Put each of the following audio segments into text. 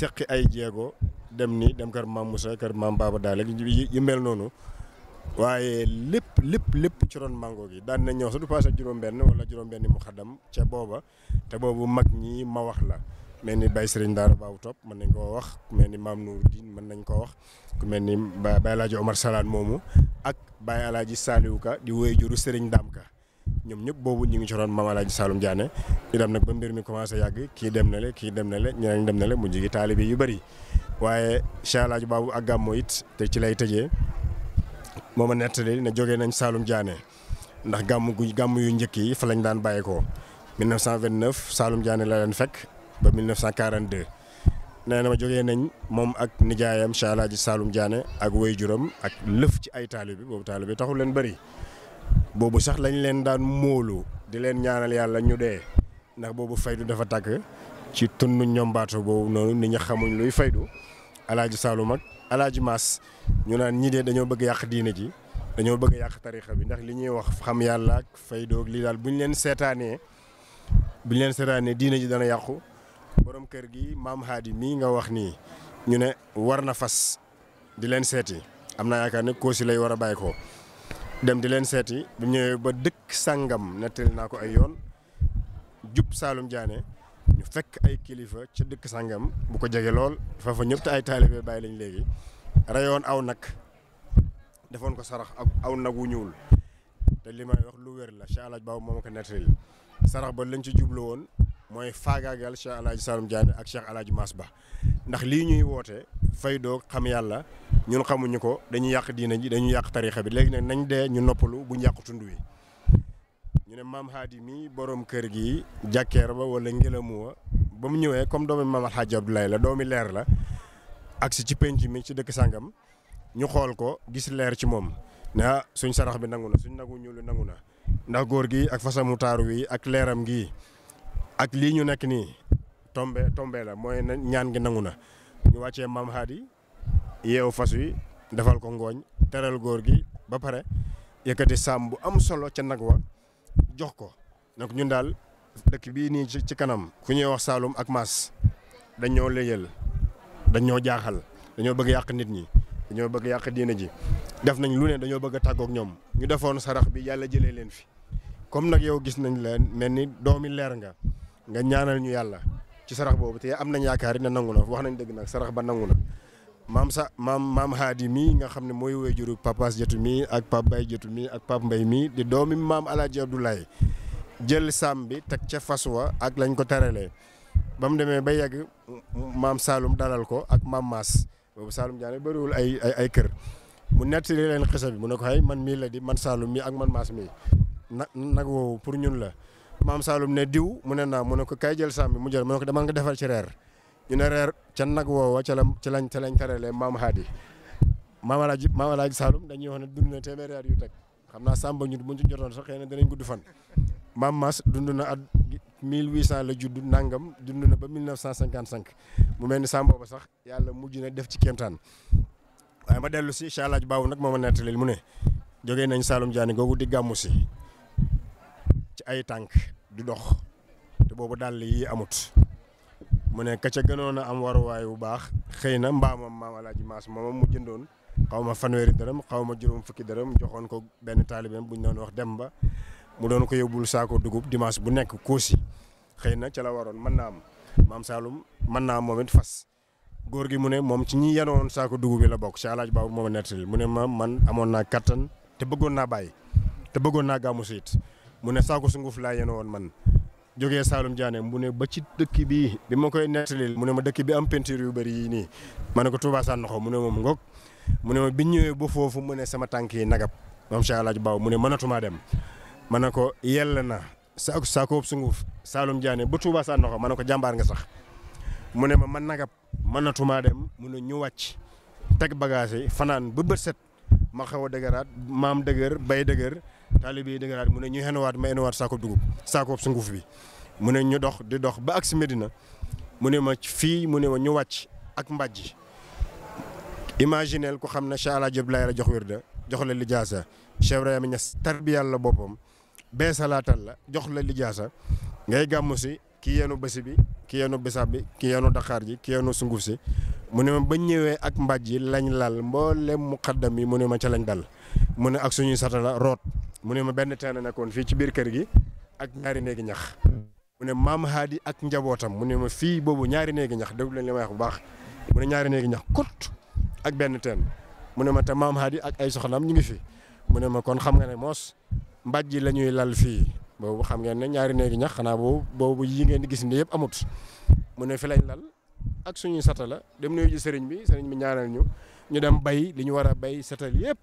seqi ay jéego dem ni dem kër maam Moussa kër maam Baba daal yu mel noonu waaye lépp ci ron mango gi daan na ñëw sax du passé juróom-benn wala juróom-benn mu xaddam ca booba te boobu mag ñi ma wax la mel ni Baye Serigne Daara Baaw Top mën nañ koo wax ku mel ni Maam Nouruddin mën nañ koo wax ku mel ni Baye Alaaji Omar Salaan moomu ak Baye Alaaji Saliou Ka di woy juru Serigne Dame Ka ñoom ñëpp boobu ñu ngi ci ron Maam Alaaji Saloum Diané ñu dem nag ba mbir mi commencé yàgg kii dem na le ñeneen dem na le mujj gi taalibe yu bëri waaye Cheikh Alaaji Baabu ak gàmmo it te ci lay tëjee moo ma nettali ne jógee nañ Saloum Diané ndax gàmm yu njëkk yi fa lañ daan bàyyeekoo 1929 Saloum Diané la leen fekk ba 1942 nee na ma jógee nañ moom ak nijaayam Cheikh Alaaji Saloum Diané ak waajuram ak lëf ci ay taalibe boobu taalibe taxul leen bëri boobu sax lañ leen daan móolu di leen ñaanal yàlla ñu dee ndax boobu faydu dafa tàkk ci tunnu ñombaato boobu noonu nit ñi xamuñ luy faydu Alaaji Saloum ak Alaaji Maas ñu naan ñii de dañoo bëgg yàq diine ji dañoo bëgg yàq tarixa bi ndax li ñuy wax xam yàlla ak faydoog lii daal bu ñu leen seetaanee diine ji dana yàqu borom kër gi maam Haadi mii nga wax nii ñu ne war na fas di leen seeti am naa yaakaar ne Koosi lay war a bàyyi ko dem di leen seeti bu ñëwee ba dëkk sàngam nettali naa ko ay yoon jub Saloum Diané ñu fekk ay kilifa ca dëkk sàngam bu ko jege lool foofa ñëpp te ay taalibe bàyyi lañ léegi rayoon aw nag defoon ko sarax ak aw nag wu ñuul te li may wax lu wér la Cheikh Alaaji Baabu moo ma ko nettali sarax ba lañ ci jublu woon mooy faagaagal Cheikh Alaaji Saloum Diané ak Cheikh Alaaji Maas Ba ndax lii ñuy woote faydoo xam yàlla ñun xamuñu ko dañuy yàq diina ji dañuy yàq tarixa bi léegi nag nañ dee ñu noppalu bu ñu yàq tund wi ñu ne maam Haadi mi borom kër gi jàkkeer ba wala ngelamuwa ba mu ñëwee comme doomi maam Alxaaji Abdoulaye la doomi leer la agsi ci penc mi ci dëkk sàngam ñu xool ko gis leer ci moom ne ah suñ sarax bi nangu na suñ nagu ñuulu nangu na ndax góor gi ak fasamu taaru wi ak leeram gi ak lii ñu nekk nii tombe la mooy ñaan gi nangu na ñu wàccee maam Haadi yeewu fas wi defal ko ngooñ teral góor gi ba pare yëkkati saam bu am solo ca nag wa jox ko donc ñun daal dëkk bii nii ci kanam fu ñuy wax Saloum ak Maas dañ ñoo léyal dañ ñoo jaaxal dañoo bëgg yàq nit ñi dañoo bëgg yàq diina ji def nañ lu ne dañoo bëgg a tàggoog ñoom ñu defoon sarax bi yàlla jëlee leen fi comme nag yow gis nañ leen mel ni doomi leer nga ñaanal ñu yàlla ci sarax boobu te am nañ yaakaar ne nangu na wax nañ dëgg nag sarax ba nangu na maam Haadi mii nga xam ne mooy waajuru Papas Jatu mii ak Pap Bay Jatu mii ak Pap Mbay mii di doomi maam Alaaji Abdoulaye jël saam bi teg ca fas wa ak lañ ko teralee ba mu demee ba yegg maam Saloum dalal ko ak maam Maas boobu Saloum Diané bëriwul ay kër mu nettali leen xisa bi mu ne ko xëy man mii la di man Saloum mii ak man Maas mii nag woowu pour ñun la maam Saloum ne diw mu ne naa mu ne ko kay jël saam bi mu jël mu ne ko demal nga defal ci reer ñu ne reer ca nag woowa ca lañ teralee maam Haadi maam Alaaji Saloum dañuy wax ne dund na téeméeri at yu teg xam naa sàmba ñu buñ ci jotoon sax xëy na danañ gudd fan maam Maas dund na at 1800 la judd nangam dund na ba 1955 mu mel ni sàmba ba sax yàlla mujj na def ci kéemtaan waaye ma dellu si Cheikh Alaaji Baabu nag moo ma nettali mu ne jógee nañ Saloum Diané googu di gàmmu si ci ay tànk di dox te boobu dàll yi amut mu ne ka ca gënoon a am waruwaay bu baax xëy na mbaamam maam Alaaji Maas moomam mu jëndoon xaw ma fanweeri dërëm xaw ma juróom fukki dërëm joxoon ko benn taalibeem bu ñu doon wax Demba mu doon ko yóbbul saako dugub dimanche bu nekk Koosi xëy na ca la waroon mën naa am maam Saloum mën naa am moom it fas góor gi mu ne moom ci ñi yenoon saako dugub bi la bokk Cheikh Alaaji Baabu moo ma nettali mu ne man amoon naa kattan te bëggoon naa bàyyi te bëggoon naa gàmmu siit mu ne saako sunguf laa yenoon man jógee Saloum Diané mu ne ba ci dëkk bi ma koy nettali mu ne ma dëkk bi am peinture yu bëri yii nii ma ne ko Touba Sanokho mu ne moom ngoog mu ne ma biñ ñëwee ba foofu mu ne sama tànk yi nagab moom Cheikh Alaaji Baabu mu ne mënatumaa dem ma ne ko yell na saakoob sunguf Saloum Diané ba Touba Sanokho ma ne ko jàmbaar nga sax mu ne ma man nagab mënatumaa dem mu ne ñu wàcc teg bagage yi fanaan ba bët set ma xaw a dëgëraat maam dëgër bay dëgër taalibe yi dëgëraat mu ne ñu xenuwaat ma xenuwaat saakoob dugub saakoob sunguf bi mu ne ñu dox di dox ba agsi Medina mu ne ma fii mu ne ma ñu wàcc ak mbàjj imaginel ko xam ne Cheikh Alaaji Abdoulaye la jox wirda jox la lijaasa Cheikh Ibrahima Niass tarbiyal la boppam bee salaatal la jox la lijaasa ngay gàmmu si ki yenu bési bi ki yenu bisaab bi ki yenu daqaar ji ki yenu sunguf si mu ne ma bañ ñëwee ak mbàjj yi lañ lal mboolem muqaddam yi mu ne ma ca lañ dal mu ne ak suñuy satala root mu ne ma benn teen nekkoon fii ci biir kër gi ak ñaari néegi ñax mu ne maam Haadi ak njabootam mu ne ma fii boobu ñaari néegi ñax déglu leen li may wax bu baax mu ne ñaari néegi ñax kot ak benn teen mu ne ma te maam Haadi ak ay soxnaam ñu ngi fi mu ne ma kon xam nga ne moos mbàjj yi la ñuy lal fii boobu xam ngeen ne ñaari néegi ñax xanaa boobu yi ngeen di gis ni yëpp amut mu ne fi lañ lal ak suñuy satala dem nuyu ji sëriñ bi ñaanal ñu dem bay li ñu war a bay satal yëpp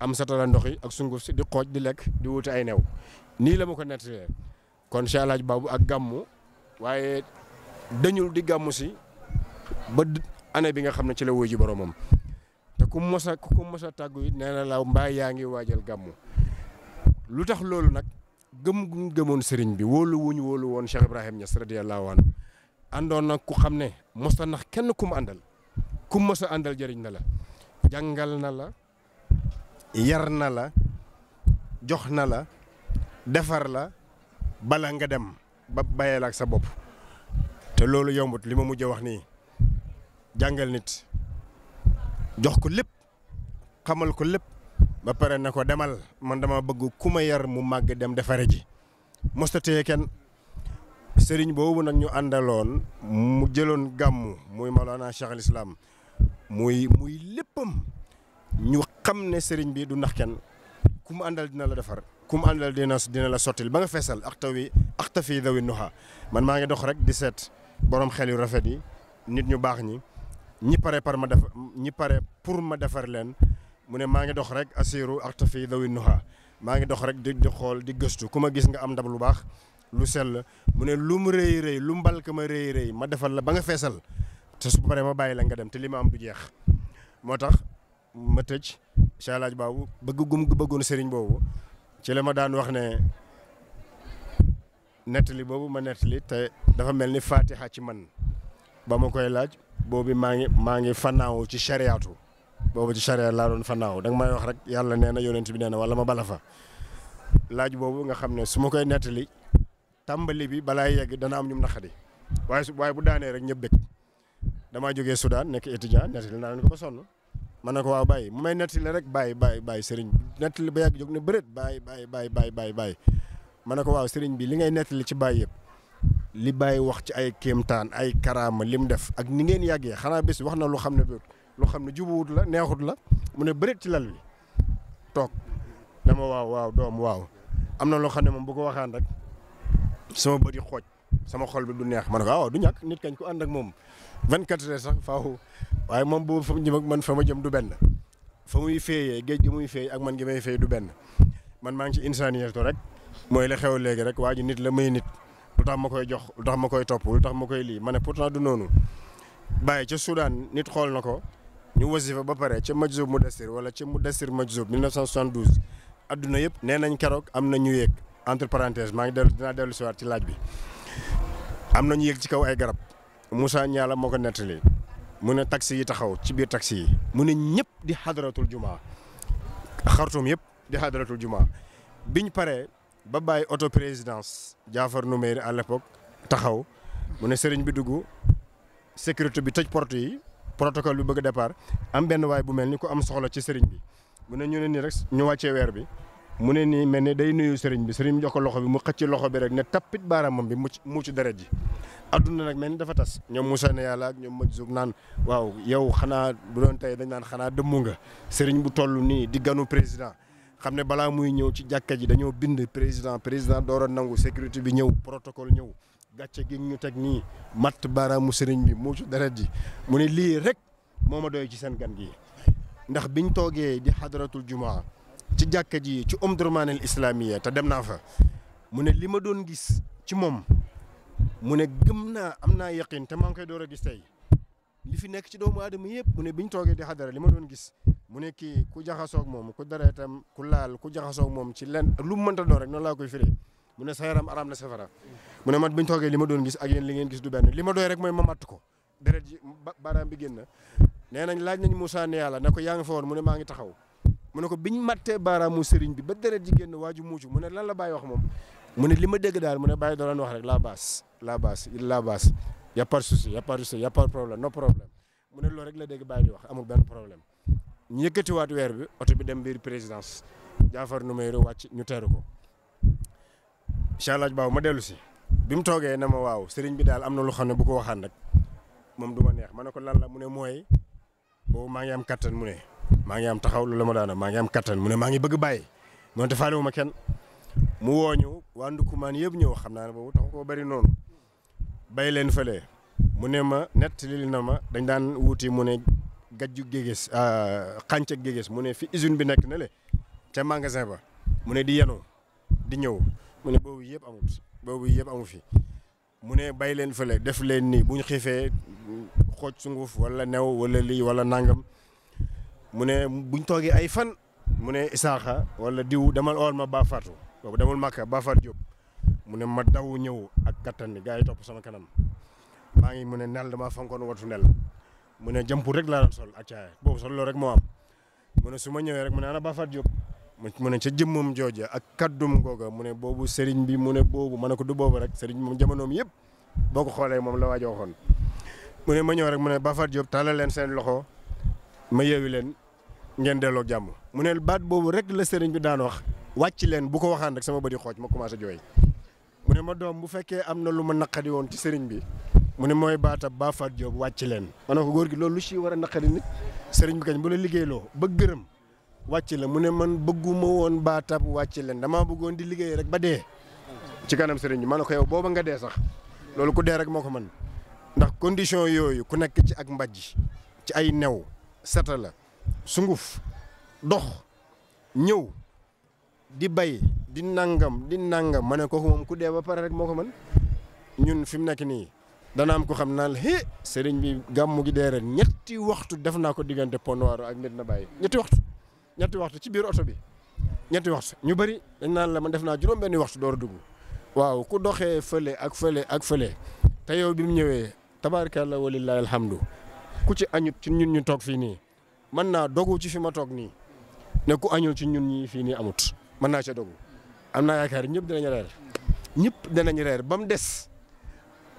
am satala ndox yi ak sunguf si di xooj di lekk di wuti ay new nii la ma ko nettalee kon Cheikh El Hadj Babou ak gàmmu waaye dañul di gàmmu si ba année bi nga xam ne ci la wuyu ji boromam te ku mos a tàggu it nee na la mbaa yaa ngi waajal gàmmu lu tax loolu nag gëm gëmoon sëriñ bi wóolu woon Cheikh Ibrahim Niass radiyallahu anhu àndoon nag ku xam ne mos a nax kenn ku mu àndal ku mos a àndal jëriñ na la jàngal na la yar na la jox na la defar la bala nga dem ba bàyyeel ak sa bopp te loolu yombut li ma mujj wax nii jàngal nit jox ko lépp xamal ko lépp ba pare na ko demal man dama bëgg ku ma yar mu màgg dem defare ji mosta téye kenn sëriñ boobu nag ñu àndaloon mu jëloon gàmmu muy Mawlana Cheikh al Islam muy léppam ñu xam ne sëriñ bi du nax kenn ku mu àndal dina la defar ku mu àndal dina la sottil ba nga feesal ak tafi dawi nuha man maa ngi dox rek di seet borom xel yu rafet yi nit ñu baax ñi pare pour ma defar leen mu ne maa ngi dox rek asiru ak tafi dawi nuha maa ngi dox rek di xool di gëstu ku ma gis nga am ndab lu baax lu sell mu ne lu mu rëy lu mbalka ma rëy ma defal la ba nga feesal te su paree ma bàyyi la nga dem te li ma am du jeex moo tax ma tëj Cheikh El Hadj Babou bëggoon sëriñ boobu ci la ma daan wax ne nettali boobu ma nettali te dafa mel ni fatiha ci man ba ma koy laaj boobu maa ngi fannaaw ci chariatu boobu ci charia laa doon fannaaw danga may wax rek yàlla nee na yonent bi nee na wala ma bala fa laaj boobu nga xam ne su ma koy nettali tàmbali bi balaa yegg dana am ñum naqadi waaye bu daanee rek ñëpp bëgg damaa jógee Soudan nekk étudiant nettali naa leen ko ba sonn ma ne ko waaw bàyyi mu may nettali rek bàyyi sëriñ bi nettali ba yàgg jóg ne bëreet bàyyi ma ne ko waaw sëriñ bi li ngay nettali ci bàyyi yëpp li bàyyi wax ci ay kéemtaan ay karaama lim def ak ni ngeen yàggee xanaa bés wax na lu xam ne jubuwut la neexut la mu ne bëreet ci lal wi toog dama waaw doom waaw am na loo xam ne moom bu ko waxaan rek sama bëri xooj sama xol bi du neex ma ne ko waaw du ñàkk nit kañ ko ànd ak moom 24 heures sax faaw waaye moom boobu fa mu jëm ak man fa ma jëm du benn fa muy féeyee géej gi muy féey ak man gi may féey du benn man maa ngi ci insaniyatu rek mooy la xew léegi rek waa ji nit la may nit lu tax ma koy jox lu tax ma koy topp lu tax ma koy lii ma ne pourtant du noonu bàyyi ca Soudan nit xool na ko ñu wasifa ba pare ca Majzoub Mudassir wala ca Mudassir Majzoub 1972 adduna yëpp nee nañ keroog am na ñu yéeg entre parenthèse maa ngi dinaa dellu si waat ci laaj bi am na ñu yéeg ci kaw ay garab Moussa Niala moo ko nettali mu ne taxi yi taxaw ci biir taxi yi mu ne ñëpp di xadaratul jumaa xartum yëpp di xadaratul jumaa biñ paree ba bàyyi auto présidence Jaafar Nouméry à l'époque taxaw mu ne sëriñ bi dugg sécurité bi tëj porte yi protocole bi bëgg a départ am benn waay bu mel ni ku am soxla ci sëriñ bi mu ne ñu ne nii rek ñu wàccee weer bi mu ne nii mel ni day nuyu sëriñ bi jox ko loxo bi mu xëcc loxo bi rek ne tappit baaraamam bi mucc deret ji adduna nag mel ni dafa tas ñoom Moussa ne yàlla ak ñoom Majzoub naan waaw yow xanaa bu doon tey dañ naan xanaa dëmmu nga sëriñ bu toll nii di ganu président xam ne balaa muy ñëw ci jàkka ji dañoo bind président door a nangu sécurité bi ñëw protocole ñëw gàcce gi ñu teg nii matt baaraamu sëriñ bi mucc deret ji mu ne lii rek moo ma doy ci seen gan gi ndax biñ toogee di xadaratul jumaa ci jàkka ji ci omdurmaanil islamiya te dem naa fa mu ne li ma doon gis ci moom mu ne gëm naa am naa yaqin te maa ngi koy door a gis tey li fi nekk ci doomu aadama yëpp mu ne biñ toogee di xadara li ma doon gis mu ne kii ku jaxasoog moom ku deretam ku laal ku jaxasoog moom ci lenn lu mu mënta doon rek noonu laa koy firee mu ne sa yaram araam na safara mu ne man biñ toogee li ma doon gis ak yéen li ngeen gis du benn li ma doy rek mooy ma matt ko deret ji baaraam bi génn nee nañ laaj nañ Moussa ne yàlla ne ko yaa ngi fa woon mu ne maa ngi taxaw mu ne ko biñ mattee baaraamu sëriñ bi ba deret ji génn waaju muucu mu ne lan la bàyyi wax moom mu ne li ma dégg daal mu ne bàyyi doon wax rek la base y a pas de souci y a pas de souci y a pas de problème no problème mu ne loolu rek la dégg bàyyi di wax amul benn problème ñu yëkkatiwaat weer bi oto bi dem biir présidence Jaafar numéro wàcc ñu teeru ko incha allah baaw ma dellu si bi mu toogee na ma waaw sëriñ bi daal am na lu xam ne bu ko waxaan rek moom du ma neex ma ne ko lan la mu ne mooy boobu maa ngi am kattan mu ne maa ngi am taxaw lu la ma daana maa ngi am kattan mu ne maa ngi bëgg bàyyi moonte faale wu ma kenn mu wooñu waa Ndoukoumane yëpp ñëw xam naa ne boobu taxu koo bari noonu bay leen fële mu ne ma nettali na ma dañ daan wuuti mu ne gajju géges xànc ak géges mu ne fi usine bi nekk na le ca magasin ba mu ne di yenu di ñëw mu ne boobu yëpp amu fi mu ne bay leen fële def leen nii bu ñu xiifee xooj sunguf wala new wala lii wala nangam mu ne buñ toogee ay fan mu ne Isaaxa wala diw demal ool ma Bafatu boobu demul Makka Bafat Diop mu ne ma daw ñëw ak kattan ni gars yi topp sama kanam maa ngi mu ne nel dama fonkoon watu nel mu ne jëmpur rek laa doon sol ak caaya boobu sol loolu rek moo am mu ne su ma ñëwee rek mu ne ana Bafat Diop mu ne ca jëmmam jooja ak kaddum googa mu ne boobu sëriñ bi mu ne boobu ma ne ko du boobu rek sëriñ moom jamonoom yëpp boo ko xoolee moom la waaj a waxoon mu ne ma ñëw rek mu ne Bafat Diop tàllal leen seen loxo ma yeewi leen ngeen delloo jàmm mu ne baat boobu rek la sëriñ bi daan wax wàcc leen bu ko waxaan rek sama bëri xooj ma commencé jooy mu ne ma doom bu fekkee am na lu ma naqadi woon ci sëriñ bi mu ne mooy baata Bafat Diop wàcc leen ma ne ko góor gi loolu lu si war a naqadi nit sëriñ bi kañ bu la liggéeyloo ba gërëm wàcc la mu ne man bëgguma woon baatab wàcc leen damaa bëggoon di liggéey rek ba dee ci kanam sëriñ bi ma ne ko yow booba nga dee sax loolu ku dee rek moo ko mën ndax condition yooyu ku nekk ci ak mbajj ci ay new seta la sunguf dox ñëw di bay di nangam ma ne kooku moom ku dee ba pare rek moo ko mën ñun fi mu nekk nii dana am ko xam naan la sëriñ bi gàmmu gi dee ren ñetti waxtu def naa ko diggante Pont Noir ak Medina Baye ñetti waxtu ci biir oto bi ñetti waxtu ñu bëri dañ naan la man def naa juróom-benni waxtu door a dugg waaw ku doxee fële ak fële te yow bi mu ñëwee tabaarkalla walillahi alhamdu ku ci añut ci ñun ñu toog fii nii mën naa dogu ci fi ma toog nii ne ku añul ci ñun ñii fii nii amut mën naa ca dogu am naa yaakaar ñëpp dinañ reer ba mu des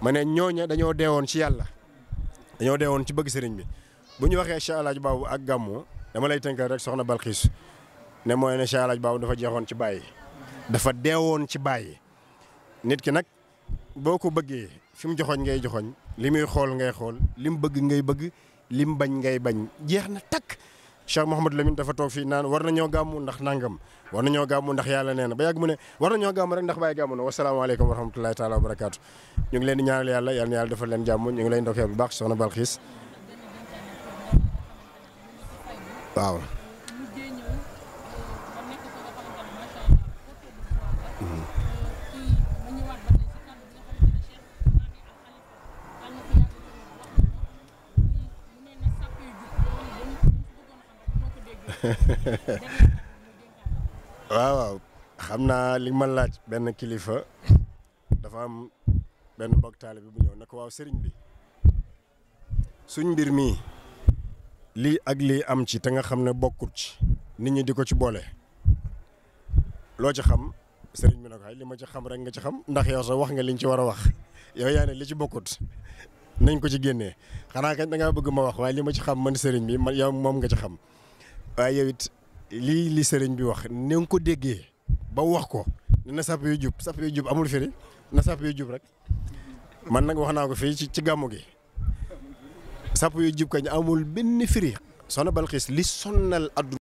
ma ne ñooña dañoo deewoon ci yàlla dañoo deewoon ci bëgg sëriñ bi bu ñu waxee Cheikh Alaaji Baabu ak gàmmu dama lay tënkal rek soxna Balxiis ne mooy ne Cheikh Alaaji Baabu dafa jeexoon ci bàyyi dafa deewoon ci bàyyi nit ki nag boo ko bëggee fi mu joxoñ ngay joxoñ li muy xool ngay xool li mu bëgg ngay bëgg li mu bañ ngay bañ jeex na takk Cheikh Mouhamadou Lamine dafa toog fii naan war nañoo gàmmu ndax nangam war nañoo gàmmu ndax yàlla nee na ba yàgg mu ne war nañoo gàmmu rek ndax bàyyi gàmmu na wasalaamaaleykum wa rahmatulahi taala wa barakaatu ñu ngi leen di ñaanal yàlla yal na yàlla defal leen jàmm ñu ngi lay ndokkee bu baax soxna Balxiis waaw waaw xam naa li ma laaj benn kilifa dafa am benn mbokk taalibe bu ñëw ne ko waaw sëriñ bi suñ mbir mii lii ak lii am ci te nga xam ne bokkut ci nit ñi di ko ci boole loo ci xam sëriñ bi ne ko ay li ma ci xam rek nga ci xam ndax yow sax wax nga liñ ci war a wax yow yaa ne li ci bokkut nañ ko ci génnee xanaa kañ da ngaa bëgg ma wax waaye li ma ci xam man sëriñ bi man yow moom nga ci xam waaye yow it li sëriñ bi wax ni nga ko déggee ba wax ko na sàpp yu jub amul firi na sàpp yu jub rek man nag wax naa ko fii ci gàmmu gi sàpp yu jub kañ amul benn firi soxna Balxiis li sonnal addu